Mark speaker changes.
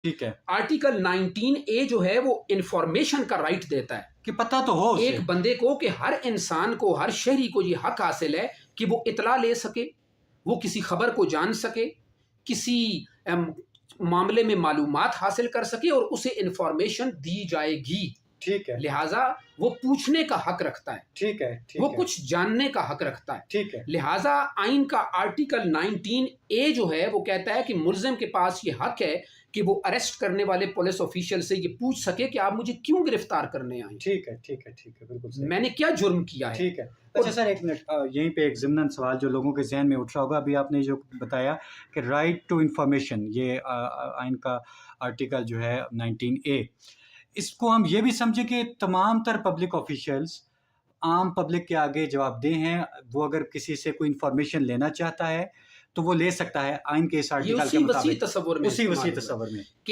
Speaker 1: ٹھیک ہے
Speaker 2: article 19A جو ہے وہ انفارمیشن کا رائٹ دیتا ہے
Speaker 1: کہ پتہ تو ہو اسے.
Speaker 2: ایک بندے کو کہ ہر انسان کو، ہر شہری کو یہ حق حاصل ہے کہ وہ اطلاع لے سکے، وہ کسی خبر کو جان سکے، کسی معاملے میں معلومات حاصل کر سکے اور اسے انفارمیشن دی جائے گی.
Speaker 1: ٹھیک ہے
Speaker 2: لہٰذا وہ پوچھنے کا حق رکھتا ہے،
Speaker 1: ٹھیک ہے ٹھیک
Speaker 2: وہ
Speaker 1: ہے
Speaker 2: کچھ جاننے کا حق رکھتا ہے.
Speaker 1: ٹھیک ہے
Speaker 2: لہٰذا آئین کا آرٹیکل 19A جو ہے وہ کہتا ہے کہ ملزم کے پاس یہ حق ہے کہ وہ اریسٹ کرنے والے پولیس آفیشل سے یہ پوچھ سکے کہ آپ مجھے کیوں گرفتار کرنے آئے،
Speaker 1: ٹھیک ہے ٹھیک ہے ٹھیک ہے بالکل صحیح.
Speaker 2: میں نے کیا جرم کیا ہے.
Speaker 1: ٹھیک ہے. اچھا سر ایک منٹ یہیں پہ ایک ضمن سوال جو لوگوں کے ذہن میں اٹھ رہا ہوگا. ابھی آپ نے جو بتایا کہ رائٹ ٹو انفارمیشن، یہ آئین کا آرٹیکل جو ہے 19A، اس کو ہم یہ بھی سمجھیں کہ تمام تر پبلک آفیشلز عام پبلک کے آگے جواب دہ ہیں. وہ اگر کسی سے کوئی انفارمیشن لینا چاہتا ہے تو وہ لے سکتا ہے آئین کے اس
Speaker 2: یہ
Speaker 1: آرٹیکل کے
Speaker 2: اسی وسیع
Speaker 1: مطابق.
Speaker 2: تصور میں
Speaker 1: اسی وسیع
Speaker 2: استعمال ہوا
Speaker 1: تصور میں
Speaker 2: کہ